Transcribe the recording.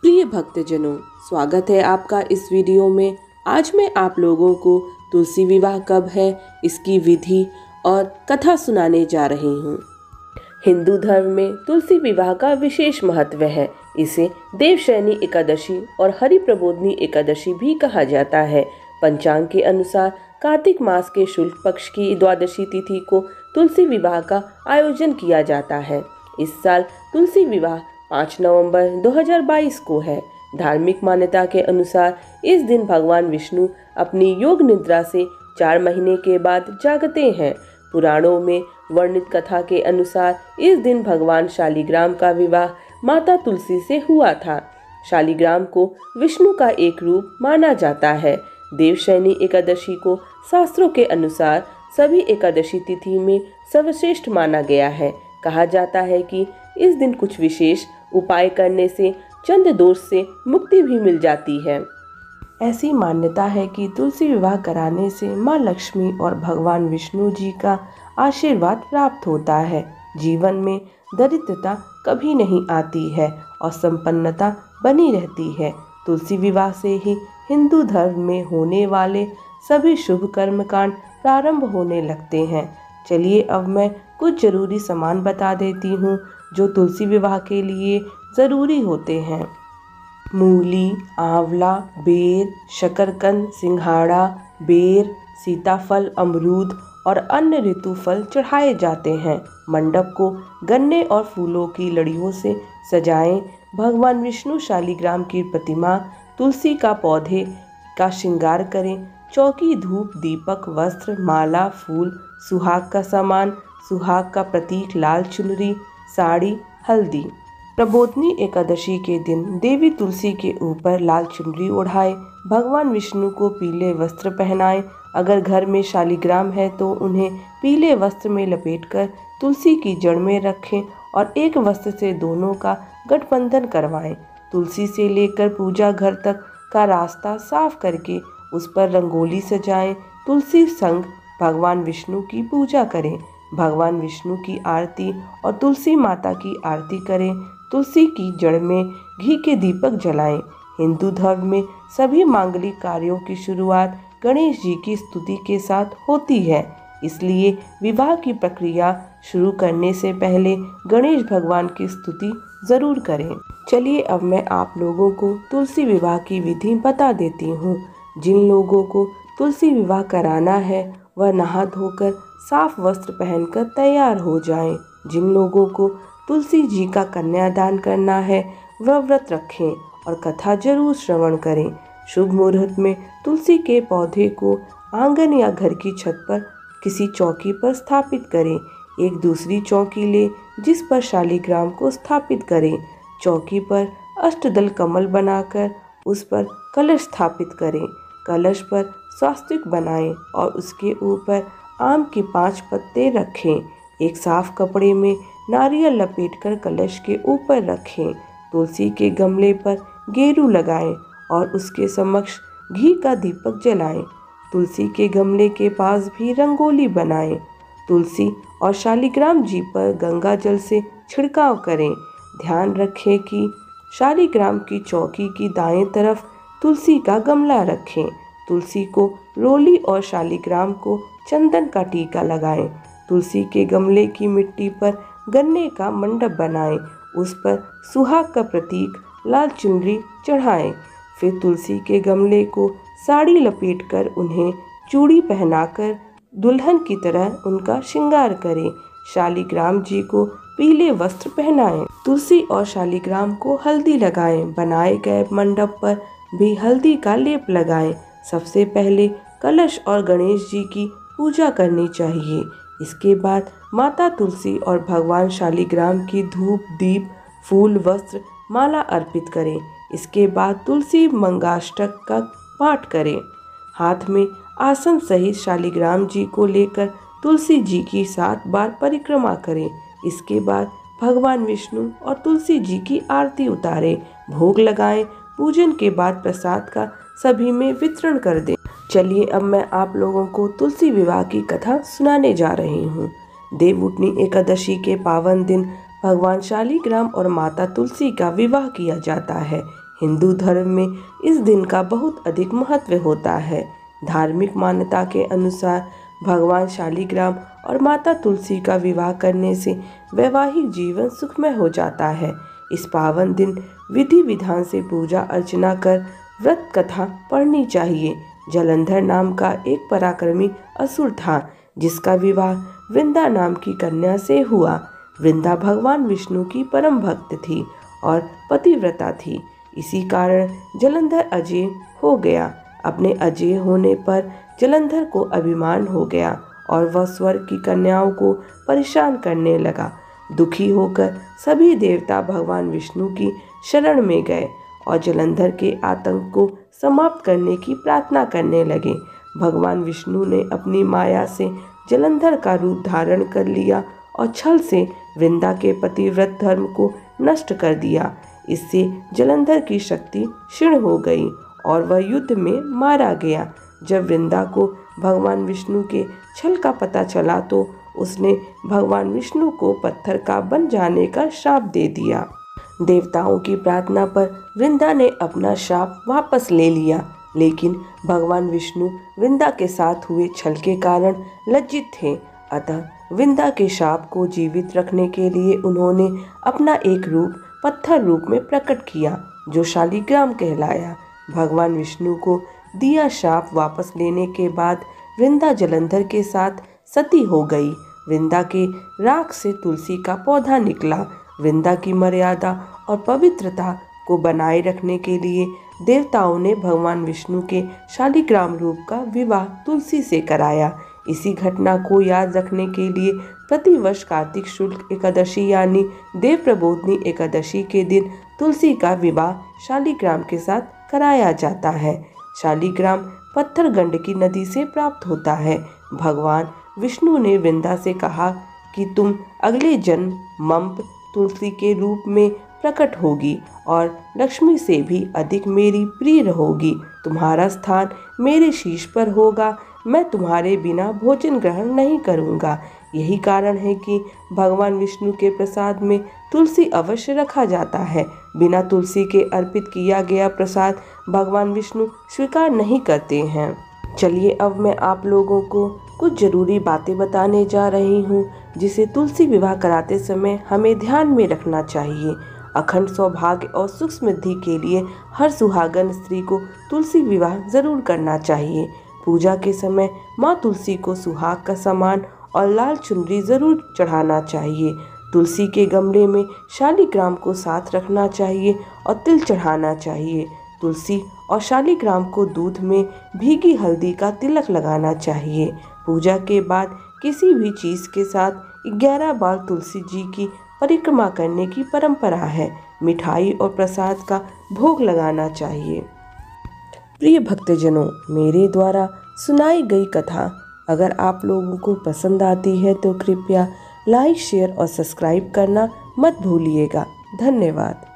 प्रिय भक्तजनों, स्वागत है आपका इस वीडियो में। आज मैं आप लोगों को तुलसी विवाह कब है, इसकी विधि और कथा सुनाने जा रही हूँ। हिंदू धर्म में तुलसी विवाह का विशेष महत्व है। इसे देवशयनी एकादशी और हरि प्रबोधनी एकादशी भी कहा जाता है। पंचांग के अनुसार कार्तिक मास के शुक्ल पक्ष की द्वादशी तिथि को तुलसी विवाह का आयोजन किया जाता है। इस साल तुलसी विवाह 5 नवंबर 2022 को है। धार्मिक मान्यता के अनुसार इस दिन भगवान विष्णु अपनी योग निद्रा से 4 महीने के बाद जागते हैं। पुराणों में वर्णित कथा के अनुसार इस दिन भगवान शालिग्राम का विवाह माता तुलसी से हुआ था। शालिग्राम को विष्णु का एक रूप माना जाता है। देवशयनी एकादशी को शास्त्रों के अनुसार सभी एकादशी तिथि में सर्वश्रेष्ठ माना गया है। कहा जाता है कि इस दिन कुछ विशेष उपाय करने से चंद दोष से मुक्ति भी मिल जाती है। ऐसी मान्यता है कि तुलसी विवाह कराने से माँ लक्ष्मी और भगवान विष्णु जी का आशीर्वाद प्राप्त होता है। जीवन में दरिद्रता कभी नहीं आती है और संपन्नता बनी रहती है। तुलसी विवाह से ही हिंदू धर्म में होने वाले सभी शुभ कर्मकांड प्रारंभ होने लगते हैं। चलिए अब मैं कुछ जरूरी सामान बता देती हूँ जो तुलसी विवाह के लिए ज़रूरी होते हैं। मूली, आंवला, बेर, शकरकंद, सिंघाड़ा, बेर, सीताफल, अमरूद और अन्य ऋतु फल चढ़ाए जाते हैं। मंडप को गन्ने और फूलों की लड़ियों से सजाएं। भगवान विष्णु शालिग्राम की प्रतिमा, तुलसी का पौधे का श्रृंगार करें। चौकी, धूप, दीपक, वस्त्र, माला, फूल, सुहाग का सामान, सुहाग का प्रतीक लाल चुनरी, साड़ी, हल्दी। प्रबोधनी एकादशी के दिन देवी तुलसी के ऊपर लाल चुनरी ओढ़ाएं। भगवान विष्णु को पीले वस्त्र पहनाएं। अगर घर में शालिग्राम है तो उन्हें पीले वस्त्र में लपेटकर तुलसी की जड़ में रखें और एक वस्त्र से दोनों का गठबंधन करवाएं। तुलसी से लेकर पूजा घर तक का रास्ता साफ करके उस पर रंगोली सजाएं। तुलसी संग भगवान विष्णु की पूजा करें। भगवान विष्णु की आरती और तुलसी माता की आरती करें। तुलसी की जड़ में घी के दीपक जलाएं। हिंदू धर्म में सभी मांगलिक कार्यों की शुरुआत गणेश जी की स्तुति के साथ होती है। इसलिए विवाह की प्रक्रिया शुरू करने से पहले गणेश भगवान की स्तुति जरूर करें। चलिए अब मैं आप लोगों को तुलसी विवाह की विधि बता देती हूँ। जिन लोगों को तुलसी विवाह कराना है वह नहा धोकर साफ वस्त्र पहनकर तैयार हो जाएं। जिन लोगों को तुलसी जी का कन्यादान करना है वह व्रत रखें और कथा जरूर श्रवण करें। शुभ मुहूर्त में तुलसी के पौधे को आंगन या घर की छत पर किसी चौकी पर स्थापित करें। एक दूसरी चौकी ले जिस पर शालिग्राम को स्थापित करें। चौकी पर अष्टदल कमल बनाकर उस पर कलश स्थापित करें। कलश पर स्वास्तिक बनाएं और उसके ऊपर आम के 5 पत्ते रखें। एक साफ कपड़े में नारियल लपेटकर कलश के ऊपर रखें। तुलसी के गमले पर गेरू लगाएं और उसके समक्ष घी का दीपक जलाएं। तुलसी के गमले के पास भी रंगोली बनाएं। तुलसी और शालिग्राम जी पर गंगा जल से छिड़काव करें। ध्यान रखें कि शालिग्राम की चौकी की दाएं तरफ तुलसी का गमला रखें। तुलसी को रोली और शालिग्राम को चंदन का टीका लगाएं। तुलसी के गमले की मिट्टी पर गन्ने का मंडप बनाएं। उस पर सुहाग का प्रतीक लाल चुनरी चढ़ाएं। फिर तुलसी के गमले को साड़ी लपेटकर उन्हें चूड़ी पहनाकर दुल्हन की तरह उनका श्रृंगार करें। शालिग्राम जी को पीले वस्त्र पहनाएं। तुलसी और शालिग्राम को हल्दी लगाएं। बनाए गए मंडप पर भी हल्दी का लेप लगाएं। सबसे पहले कलश और गणेश जी की पूजा करनी चाहिए। इसके बाद माता तुलसी और भगवान शालिग्राम की धूप, दीप, फूल, वस्त्र, माला अर्पित करें। इसके बाद तुलसी मंगाष्टक का पाठ करें। हाथ में आसन सहित शालिग्राम जी को लेकर तुलसी जी की 7 बार परिक्रमा करें। इसके बाद भगवान विष्णु और तुलसी जी की आरती उतारें, भोग लगाएं। पूजन के बाद प्रसाद का सभी में वितरण कर दें। चलिए अब मैं आप लोगों को तुलसी विवाह की कथा सुनाने जा रही हूँ। देवउठनी एकादशी के पावन दिन भगवान शालिग्राम और माता तुलसी का विवाह किया जाता है। हिंदू धर्म में इस दिन का बहुत अधिक महत्व होता है। धार्मिक मान्यता के अनुसार भगवान शालिग्राम और माता तुलसी का विवाह करने से वैवाहिक जीवन सुखमय हो जाता है। इस पावन दिन विधि विधान से पूजा अर्चना कर व्रत कथा पढ़नी चाहिए। जलंधर नाम का एक पराक्रमी असुर था जिसका विवाह वृंदा नाम की कन्या से हुआ। वृंदा भगवान विष्णु की परम भक्त थी और पतिव्रता थी। इसी कारण जलंधर अजेय हो गया। अपने अजेय होने पर जलंधर को अभिमान हो गया और वह स्वर्ग की कन्याओं को परेशान करने लगा। दुखी होकर सभी देवता भगवान विष्णु की शरण में गए और जलंधर के आतंक को समाप्त करने की प्रार्थना करने लगे। भगवान विष्णु ने अपनी माया से जलंधर का रूप धारण कर लिया और छल से वृंदा के पतिव्रत धर्म को नष्ट कर दिया। इससे जलंधर की शक्ति क्षीण हो गई और वह युद्ध में मारा गया। जब वृंदा को भगवान विष्णु के छल का पता चला तो उसने भगवान विष्णु को पत्थर का बन जाने का श्राप दे दिया। देवताओं की प्रार्थना पर वृंदा ने अपना श्राप वापस ले लिया, लेकिन भगवान विष्णु वृंदा के साथ हुए छल के कारण लज्जित थे। अतः वृंदा के श्राप को जीवित रखने के लिए उन्होंने अपना एक रूप पत्थर रूप में प्रकट किया जो शालिग्राम कहलाया। भगवान विष्णु को दिया श्राप वापस लेने के बाद वृंदा जलंधर के साथ सती हो गई। वृंदा के राख से तुलसी का पौधा निकला। वृंदा की मर्यादा और पवित्रता को बनाए रखने के लिए देवताओं ने भगवान विष्णु के शालिग्राम रूप का विवाह तुलसी से कराया। इसी घटना को याद रखने के लिए प्रतिवर्ष कार्तिक शुक्ल एकादशी यानी देव प्रबोधनी एकादशी के दिन तुलसी का विवाह शालिग्राम के साथ कराया जाता है। शालिग्राम पत्थर गंडकी नदी से प्राप्त होता है। भगवान विष्णु ने वृंदा से कहा कि तुम अगले जन्म मंप तुलसी के रूप में प्रकट होगी और लक्ष्मी से भी अधिक मेरी प्रिय रहोगी। तुम्हारा स्थान मेरे शीश पर होगा। मैं तुम्हारे बिना भोजन ग्रहण नहीं करूँगा। यही कारण है कि भगवान विष्णु के प्रसाद में तुलसी अवश्य रखा जाता है। बिना तुलसी के अर्पित किया गया प्रसाद भगवान विष्णु स्वीकार नहीं करते हैं। चलिए अब मैं आप लोगों को कुछ जरूरी बातें बताने जा रही हूँ जिसे तुलसी विवाह कराते समय हमें ध्यान में रखना चाहिए। अखंड सौभाग्य और सुख समृद्धि के लिए हर सुहागन स्त्री को तुलसी विवाह जरूर करना चाहिए। पूजा के समय माँ तुलसी को सुहाग का सामान और लाल चुनरी जरूर चढ़ाना चाहिए। तुलसी के गमले में शालिग्राम को साथ रखना चाहिए और तिल चढ़ाना चाहिए। तुलसी और शालिग्राम को दूध में भीगी हल्दी का तिलक लगाना चाहिए। पूजा के बाद किसी भी चीज़ के साथ 11 बार तुलसी जी की परिक्रमा करने की परंपरा है। मिठाई और प्रसाद का भोग लगाना चाहिए। प्रिय भक्तजनों, मेरे द्वारा सुनाई गई कथा अगर आप लोगों को पसंद आती है तो कृपया लाइक, शेयर और सब्सक्राइब करना मत भूलिएगा। धन्यवाद।